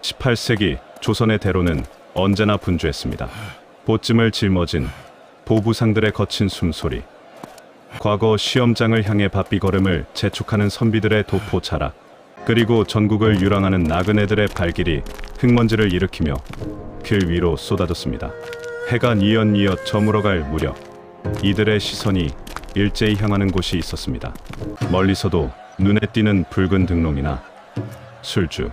18세기 조선의 대로는 언제나 분주했습니다. 보쯤을 짊어진 보부상들의 거친 숨소리, 과거 시험장을 향해 바삐 걸음을 재촉하는 선비들의 도포 자락, 그리고 전국을 유랑하는 나그네들의 발길이 흙먼지를 일으키며 길 위로 쏟아졌습니다. 해가 뉘엿뉘엿 저물어갈 무렵 이들의 시선이 일제히 향하는 곳이 있었습니다. 멀리서도 눈에 띄는 붉은 등롱이나 술주,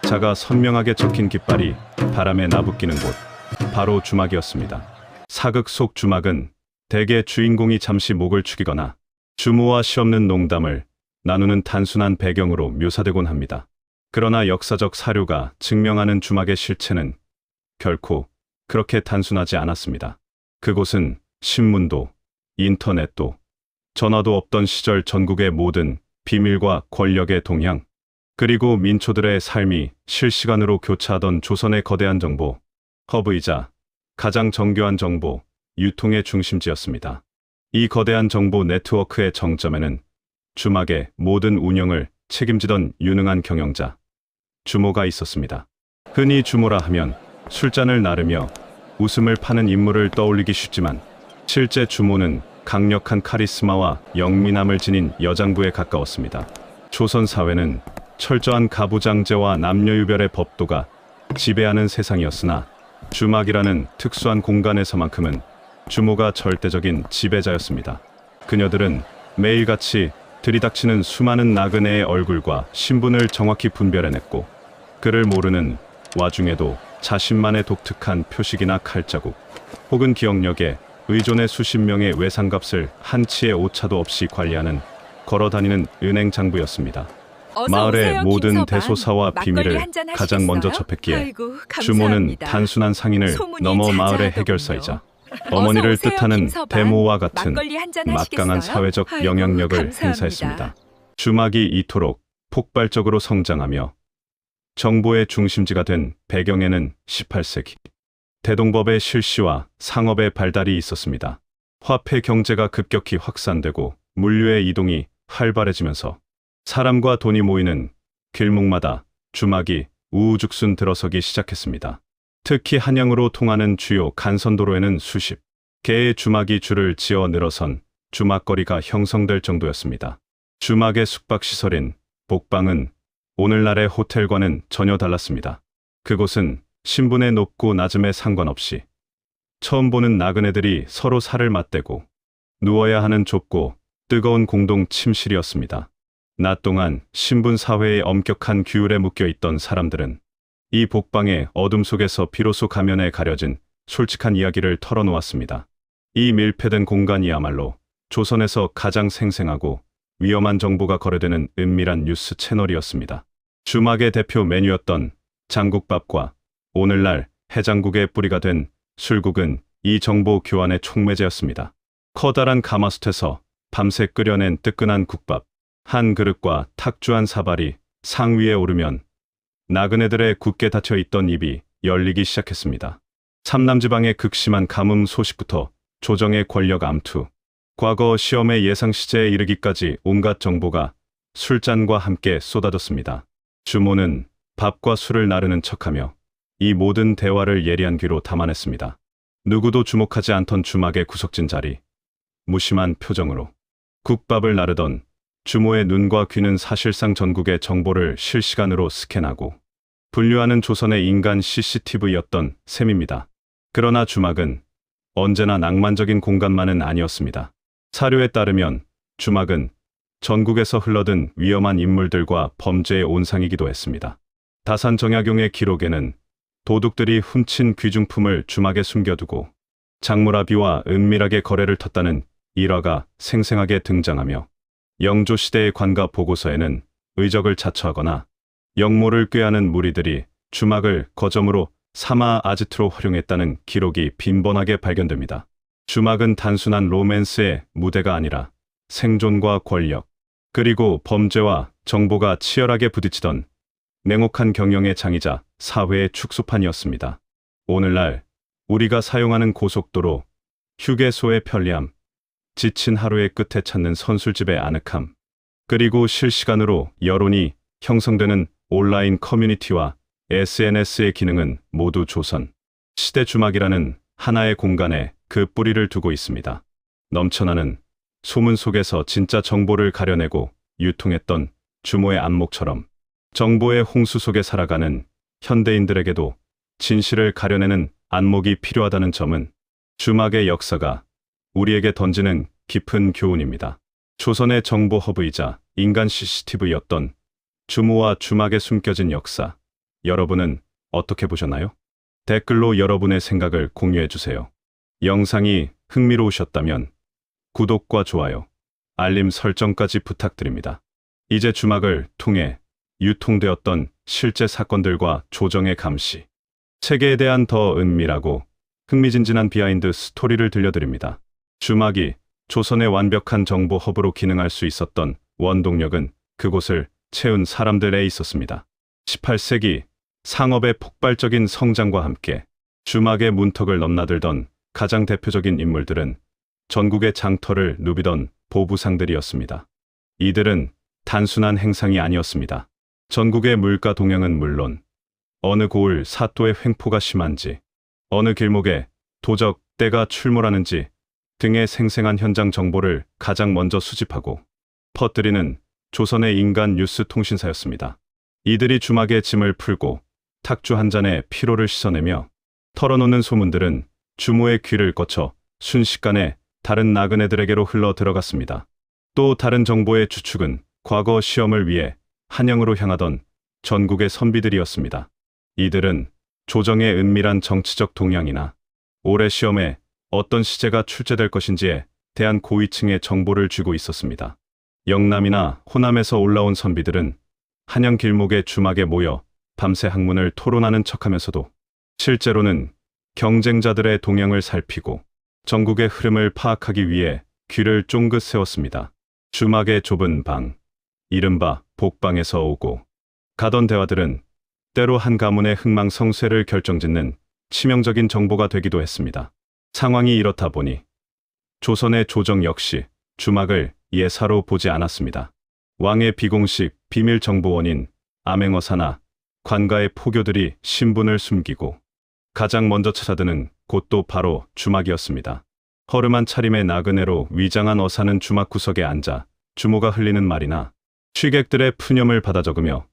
자가 선명하게 적힌 깃발이 바람에 나부끼는 곳, 바로 주막이었습니다. 사극 속 주막은 대개 주인공이 잠시 목을 축이거나 주모와 시없는 농담을 나누는 단순한 배경으로 묘사되곤 합니다. 그러나 역사적 사료가 증명하는 주막의 실체는 결코 그렇게 단순하지 않았습니다. 그곳은 신문도, 인터넷도, 전화도 없던 시절 전국의 모든 비밀과 권력의 동향, 그리고 민초들의 삶이 실시간으로 교차하던 조선의 거대한 정보 허브이자 가장 정교한 정보 유통의 중심지였습니다. 이 거대한 정보 네트워크의 정점에는 주막의 모든 운영을 책임지던 유능한 경영자 주모가 있었습니다. 흔히 주모라 하면 술잔을 나르며 웃음을 파는 인물을 떠올리기 쉽지만 실제 주모는 강력한 카리스마와 영민함을 지닌 여장부에 가까웠습니다. 조선 사회는 철저한 가부장제와 남녀유별의 법도가 지배하는 세상이었으나 주막이라는 특수한 공간에서만큼은 주모가 절대적인 지배자였습니다. 그녀들은 매일같이 들이닥치는 수많은 나그네의 얼굴과 신분을 정확히 분별해냈고, 그를 모르는 와중에도 자신만의 독특한 표식이나 칼자국 혹은 기억력에 의존해 수십 명의 외상값을 한치의 오차도 없이 관리하는 걸어다니는 은행 장부였습니다. 마을의 오세요, 모든 김서방. 대소사와 비밀을 한잔 가장 먼저 하시겠어요? 접했기에 아이고, 주모는 감사합니다. 단순한 상인을 소문이 넘어 마을의 자자하더군요. 해결사이자 어머니를 어서 오세요, 뜻하는 김서방. 대모와 같은 막걸리 한잔 막강한 하시겠어요? 사회적 아이고, 영향력을 감사합니다. 행사했습니다. 주막이 이토록 폭발적으로 성장하며 정보의 중심지가 된 배경에는 18세기 대동법의 실시와 상업의 발달이 있었습니다. 화폐 경제가 급격히 확산되고 물류의 이동이 활발해지면서 사람과 돈이 모이는 길목마다 주막이 우후죽순 들어서기 시작했습니다. 특히 한양으로 통하는 주요 간선도로에는 수십 개의 주막이 줄을 지어 늘어선 주막거리가 형성될 정도였습니다. 주막의 숙박시설인 복방은 오늘날의 호텔과는 전혀 달랐습니다. 그곳은 신분의 높고 낮음에 상관없이 처음 보는 나그네들이 서로 살을 맞대고 누워야 하는 좁고 뜨거운 공동 침실이었습니다. 낮 동안 신분 사회의 엄격한 규율에 묶여 있던 사람들은 이 복방의 어둠 속에서 비로소 가면에 가려진 솔직한 이야기를 털어놓았습니다. 이 밀폐된 공간이야말로 조선에서 가장 생생하고 위험한 정보가 거래되는 은밀한 뉴스 채널이었습니다. 주막의 대표 메뉴였던 장국밥과 오늘날 해장국의 뿌리가 된 술국은 이 정보 교환의 촉매제였습니다. 커다란 가마솥에서 밤새 끓여낸 뜨끈한 국밥 한 그릇과 탁주한 사발이 상 위에 오르면 나그네들의 굳게 닫혀있던 입이 열리기 시작했습니다. 삼남지방의 극심한 가뭄 소식부터 조정의 권력 암투, 과거 시험의 예상 시제에 이르기까지 온갖 정보가 술잔과 함께 쏟아졌습니다. 주모는 밥과 술을 나르는 척하며 이 모든 대화를 예리한 귀로 담아냈습니다. 누구도 주목하지 않던 주막의 구석진 자리, 무심한 표정으로 국밥을 나르던 주모의 눈과 귀는 사실상 전국의 정보를 실시간으로 스캔하고 분류하는 조선의 인간 CCTV였던 셈입니다. 그러나 주막은 언제나 낭만적인 공간만은 아니었습니다. 사료에 따르면 주막은 전국에서 흘러든 위험한 인물들과 범죄의 온상이기도 했습니다. 다산 정약용의 기록에는 도둑들이 훔친 귀중품을 주막에 숨겨두고 장무라비와 은밀하게 거래를 텄다는 일화가 생생하게 등장하며 영조시대의 관가 보고서에는 의적을 자처하거나 영모를 꾀하는 무리들이 주막을 거점으로 삼아 아지트로 활용했다는 기록이 빈번하게 발견됩니다. 주막은 단순한 로맨스의 무대가 아니라 생존과 권력, 그리고 범죄와 정보가 치열하게 부딪히던 냉혹한 경영의 장이자 사회의 축소판이었습니다. 오늘날 우리가 사용하는 고속도로, 휴게소의 편리함, 지친 하루의 끝에 찾는 선술집의 아늑함, 그리고 실시간으로 여론이 형성되는 온라인 커뮤니티와 SNS의 기능은 모두 조선 시대 주막이라는 하나의 공간에 그 뿌리를 두고 있습니다. 넘쳐나는 소문 속에서 진짜 정보를 가려내고 유통했던 주모의 안목처럼 정보의 홍수 속에 살아가는 현대인들에게도 진실을 가려내는 안목이 필요하다는 점은 주막의 역사가 우리에게 던지는 깊은 교훈입니다. 조선의 정보 허브이자 인간 CCTV였던 주모와 주막에 숨겨진 역사, 여러분은 어떻게 보셨나요? 댓글로 여러분의 생각을 공유해 주세요. 영상이 흥미로우셨다면 구독과 좋아요, 알림 설정까지 부탁드립니다. 이제 주막을 통해 유통되었던 실제 사건들과 조정의 감시, 체계에 대한 더 은밀하고 흥미진진한 비하인드 스토리를 들려드립니다. 주막이 조선의 완벽한 정보 허브로 기능할 수 있었던 원동력은 그곳을 채운 사람들에 있었습니다. 18세기 상업의 폭발적인 성장과 함께 주막의 문턱을 넘나들던 가장 대표적인 인물들은 전국의 장터를 누비던 보부상들이었습니다. 이들은 단순한 행상이 아니었습니다. 전국의 물가 동향은 물론 어느 고을 사또의 횡포가 심한지, 어느 길목에 도적 떼가 출몰하는지 등의 생생한 현장 정보를 가장 먼저 수집하고 퍼뜨리는 조선의 인간 뉴스 통신사였습니다. 이들이 주막의 짐을 풀고 탁주 한 잔에 피로를 씻어내며 털어놓는 소문들은 주모의 귀를 거쳐 순식간에 다른 나그네들에게로 흘러 들어갔습니다. 또 다른 정보의 주축은 과거 시험을 위해 한양으로 향하던 전국의 선비들이었습니다. 이들은 조정의 은밀한 정치적 동향이나 올해 시험에 어떤 시제가 출제될 것인지에 대한 고위층의 정보를 쥐고 있었습니다. 영남이나 호남에서 올라온 선비들은 한양 길목의 주막에 모여 밤새 학문을 토론하는 척하면서도 실제로는 경쟁자들의 동향을 살피고 전국의 흐름을 파악하기 위해 귀를 쫑긋 세웠습니다. 주막의 좁은 방, 이른바 복방에서 오고 가던 대화들은 때로 한 가문의 흥망성쇠를 결정짓는 치명적인 정보가 되기도 했습니다. 상황이 이렇다 보니 조선의 조정 역시 주막을 예사로 보지 않았습니다. 왕의 비공식 비밀정보원인 암행어사나 관가의 포교들이 신분을 숨기고 가장 먼저 찾아드는 곳도 바로 주막이었습니다. 허름한 차림의 나그네로 위장한 어사는 주막 구석에 앉아 주모가 흘리는 말이나 취객들의 푸념을 받아 적으며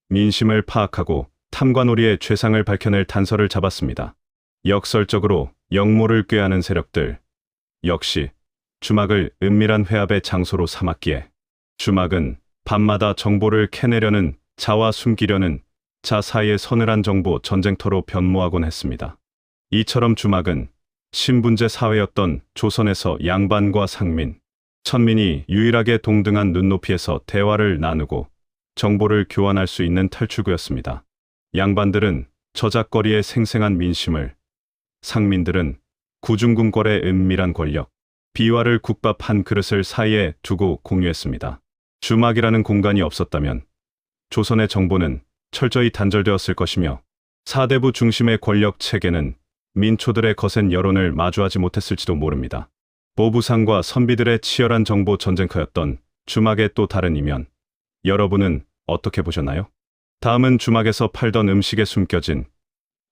민심을 파악하고 탐관오리의 죄상을 밝혀낼 단서를 잡았습니다. 역설적으로 역모를 꾀하는 세력들 역시 주막을 은밀한 회합의 장소로 삼았기에 주막은 밤마다 정보를 캐내려는 자와 숨기려는 자 사이의 서늘한 정보 전쟁터로 변모하곤 했습니다. 이처럼 주막은 신분제 사회였던 조선에서 양반과 상민, 천민이 유일하게 동등한 눈높이에서 대화를 나누고 정보를 교환할 수 있는 탈출구였습니다. 양반들은 저작거리의 생생한 민심을, 상민들은 구중궁궐의 은밀한 권력, 비와를 국밥 한 그릇을 사이에 두고 공유했습니다. 주막이라는 공간이 없었다면 조선의 정보는 철저히 단절되었을 것이며 사대부 중심의 권력 체계는 민초들의 거센 여론을 마주하지 못했을지도 모릅니다. 보부상과 선비들의 치열한 정보 전쟁터였던 주막의 또 다른 이면, 여러분은 어떻게 보셨나요? 다음은 주막에서 팔던 음식에 숨겨진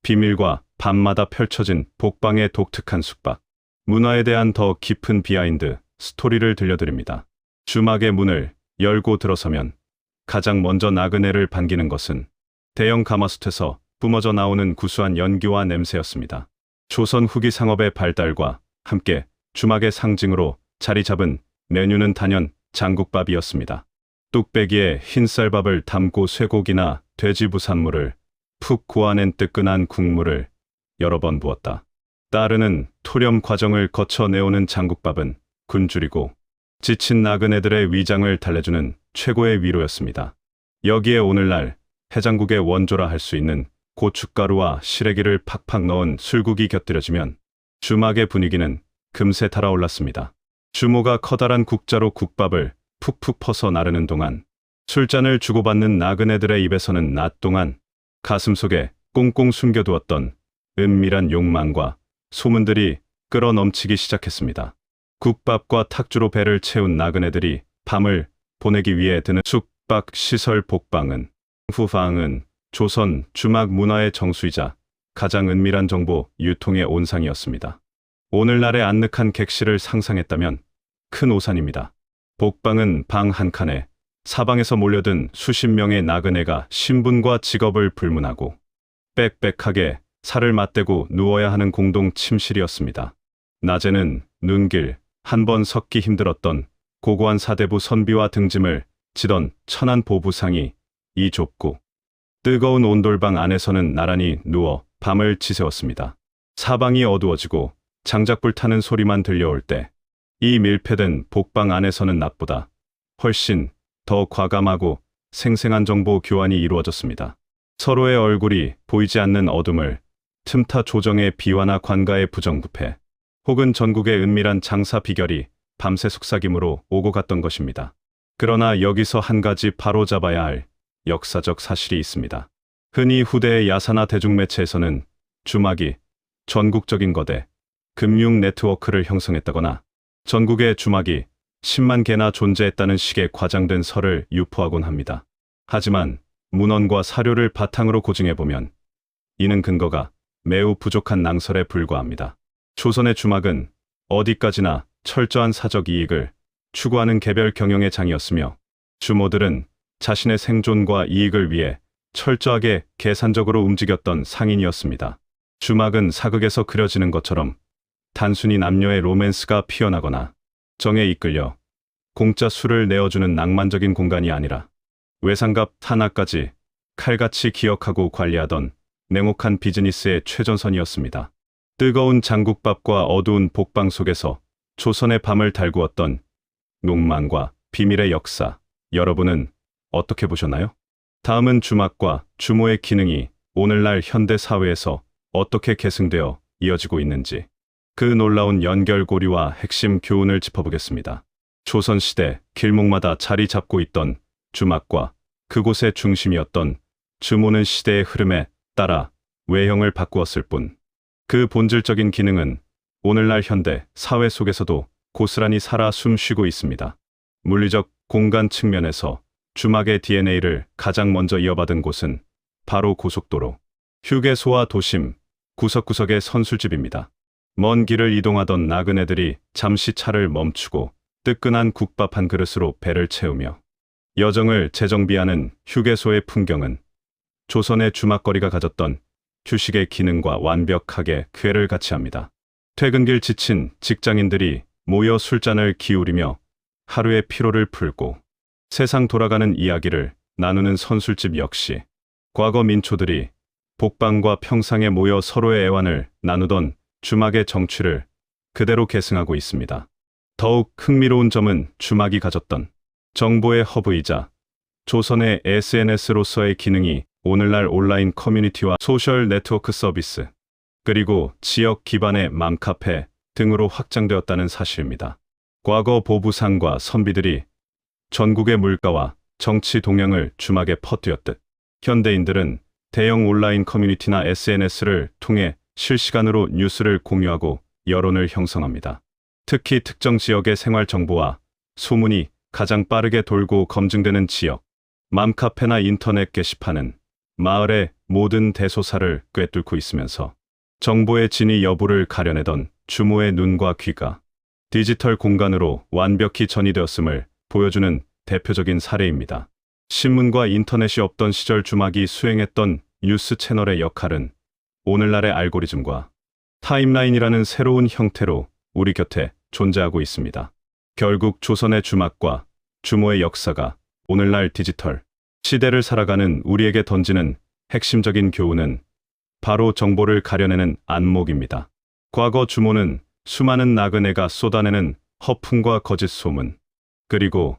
비밀과 밤마다 펼쳐진 복방의 독특한 숙박, 문화에 대한 더 깊은 비하인드 스토리를 들려드립니다. 주막의 문을 열고 들어서면 가장 먼저 나그네를 반기는 것은 대형 가마솥에서 뿜어져 나오는 구수한 연기와 냄새였습니다. 조선 후기 상업의 발달과 함께 주막의 상징으로 자리 잡은 메뉴는 단연 장국밥이었습니다. 뚝배기에 흰쌀밥을 담고 쇠고기나 돼지 부산물을 푹 고아낸 뜨끈한 국물을 여러 번 부었다 따르는 토렴 과정을 거쳐 내오는 장국밥은 굶주리고 지친 나그네들의 위장을 달래주는 최고의 위로였습니다. 여기에 오늘날 해장국의 원조라 할 수 있는 고춧가루와 시래기를 팍팍 넣은 술국이 곁들여지면 주막의 분위기는 금세 달아올랐습니다. 주모가 커다란 국자로 국밥을 푹푹 퍼서 나르는 동안 술잔을 주고받는 나그네들의 입에서는 낮 동안 가슴속에 꽁꽁 숨겨두었던 은밀한 욕망과 소문들이 끌어넘치기 시작했습니다. 국밥과 탁주로 배를 채운 나그네들이 밤을 보내기 위해 드는 숙박 시설 복방은 후방은 조선 주막 문화의 정수이자 가장 은밀한 정보 유통의 온상이었습니다. 오늘날의 아늑한 객실을 상상했다면 큰 오산입니다. 복방은 방 한 칸에 사방에서 몰려든 수십 명의 나그네가 신분과 직업을 불문하고 빽빽하게 살을 맞대고 누워야 하는 공동 침실이었습니다. 낮에는 눈길 한 번 섞기 힘들었던 고고한 사대부 선비와 등짐을 지던 천안 보부상이 이 좁고 뜨거운 온돌방 안에서는 나란히 누워 밤을 지새웠습니다. 사방이 어두워지고 장작불 타는 소리만 들려올 때 이 밀폐된 복방 안에서는 낮보다 훨씬 더 과감하고 생생한 정보 교환이 이루어졌습니다. 서로의 얼굴이 보이지 않는 어둠을 틈타 조정의 비화나 관가의 부정부패, 혹은 전국의 은밀한 장사 비결이 밤새 속삭임으로 오고 갔던 것입니다. 그러나 여기서 한 가지 바로잡아야 할 역사적 사실이 있습니다. 흔히 후대의 야사나 대중매체에서는 주막이 전국적인 거대 금융 네트워크를 형성했다거나 전국의 주막이 10만 개나 존재했다는 식의 과장된 설을 유포하곤 합니다. 하지만 문헌과 사료를 바탕으로 고증해보면 이는 근거가 매우 부족한 낭설에 불과합니다. 조선의 주막은 어디까지나 철저한 사적 이익을 추구하는 개별 경영의 장이었으며 주모들은 자신의 생존과 이익을 위해 철저하게 계산적으로 움직였던 상인이었습니다. 주막은 사극에서 그려지는 것처럼 단순히 남녀의 로맨스가 피어나거나 정에 이끌려 공짜 술을 내어주는 낭만적인 공간이 아니라 외상값 하나까지 칼같이 기억하고 관리하던 냉혹한 비즈니스의 최전선이었습니다. 뜨거운 장국밥과 어두운 복방 속에서 조선의 밤을 달구었던 농망과 비밀의 역사, 여러분은 어떻게 보셨나요? 다음은 주막과 주모의 기능이 오늘날 현대 사회에서 어떻게 계승되어 이어지고 있는지 그 놀라운 연결고리와 핵심 교훈을 짚어보겠습니다. 조선시대 길목마다 자리 잡고 있던 주막과 그곳의 중심이었던 주모는 시대의 흐름에 따라 외형을 바꾸었을 뿐 그 본질적인 기능은 오늘날 현대 사회 속에서도 고스란히 살아 숨쉬고 있습니다. 물리적 공간 측면에서 주막의 DNA를 가장 먼저 이어받은 곳은 바로 고속도로, 휴게소와 도심, 구석구석의 선술집입니다. 먼 길을 이동하던 나그네들이 잠시 차를 멈추고 뜨끈한 국밥 한 그릇으로 배를 채우며 여정을 재정비하는 휴게소의 풍경은 조선의 주막거리가 가졌던 휴식의 기능과 완벽하게 궤를 같이 합니다. 퇴근길 지친 직장인들이 모여 술잔을 기울이며 하루의 피로를 풀고 세상 돌아가는 이야기를 나누는 선술집 역시 과거 민초들이 복방과 평상에 모여 서로의 애환을 나누던 주막의 정취를 그대로 계승하고 있습니다. 더욱 흥미로운 점은 주막이 가졌던 정보의 허브이자 조선의 SNS로서의 기능이 오늘날 온라인 커뮤니티와 소셜 네트워크 서비스, 그리고 지역 기반의 맘카페 등으로 확장되었다는 사실입니다. 과거 보부상과 선비들이 전국의 물가와 정치 동향을 주막에 퍼뜨렸듯 현대인들은 대형 온라인 커뮤니티나 SNS를 통해 실시간으로 뉴스를 공유하고 여론을 형성합니다. 특히 특정 지역의 생활 정보와 소문이 가장 빠르게 돌고 검증되는 지역, 맘카페나 인터넷 게시판은 마을의 모든 대소사를 꿰뚫고 있으면서 정보의 진위 여부를 가려내던 주모의 눈과 귀가 디지털 공간으로 완벽히 전이되었음을 보여주는 대표적인 사례입니다. 신문과 인터넷이 없던 시절 주막이 수행했던 뉴스 채널의 역할은 오늘날의 알고리즘과 타임라인이라는 새로운 형태로 우리 곁에 존재하고 있습니다. 결국 조선의 주막과 주모의 역사가 오늘날 디지털 시대를 살아가는 우리에게 던지는 핵심적인 교훈은 바로 정보를 가려내는 안목입니다. 과거 주모는 수많은 나그네가 쏟아내는 허풍과 거짓 소문, 그리고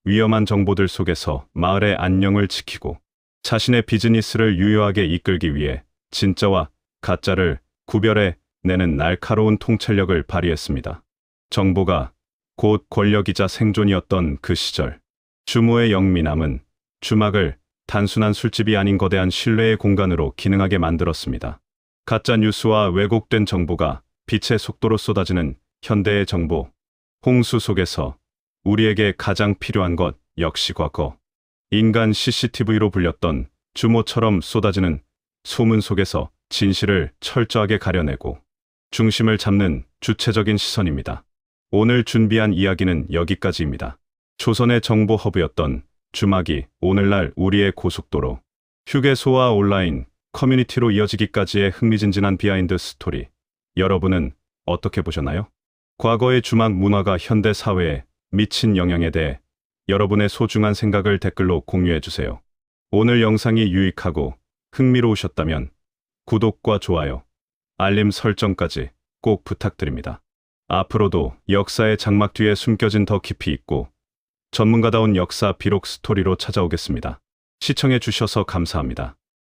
위험한 정보들 속에서 마을의 안녕을 지키고 자신의 비즈니스를 유효하게 이끌기 위해 진짜와 가짜를 구별해 내는 날카로운 통찰력을 발휘했습니다. 정보가 곧 권력이자 생존이었던 그 시절, 주모의 영미남은 주막을 단순한 술집이 아닌 거대한 신뢰의 공간으로 기능하게 만들었습니다. 가짜 뉴스와 왜곡된 정보가 빛의 속도로 쏟아지는 현대의 정보 홍수 속에서 우리에게 가장 필요한 것 역시 과거 인간 CCTV로 불렸던 주모처럼 쏟아지는 소문 속에서 진실을 철저하게 가려내고 중심을 잡는 주체적인 시선입니다. 오늘 준비한 이야기는 여기까지입니다. 조선의 정보 허브였던 주막이 오늘날 우리의 고속도로, 휴게소와 온라인 커뮤니티로 이어지기까지의 흥미진진한 비하인드 스토리. 여러분은 어떻게 보셨나요? 과거의 주막 문화가 현대 사회에 미친 영향에 대해 여러분의 소중한 생각을 댓글로 공유해주세요. 오늘 영상이 유익하고 흥미로우셨다면 구독과 좋아요, 알림 설정까지 꼭 부탁드립니다. 앞으로도 역사의 장막 뒤에 숨겨진 더 깊이 있고 전문가다운 역사 비록 스토리로 찾아오겠습니다. 시청해 주셔서 감사합니다.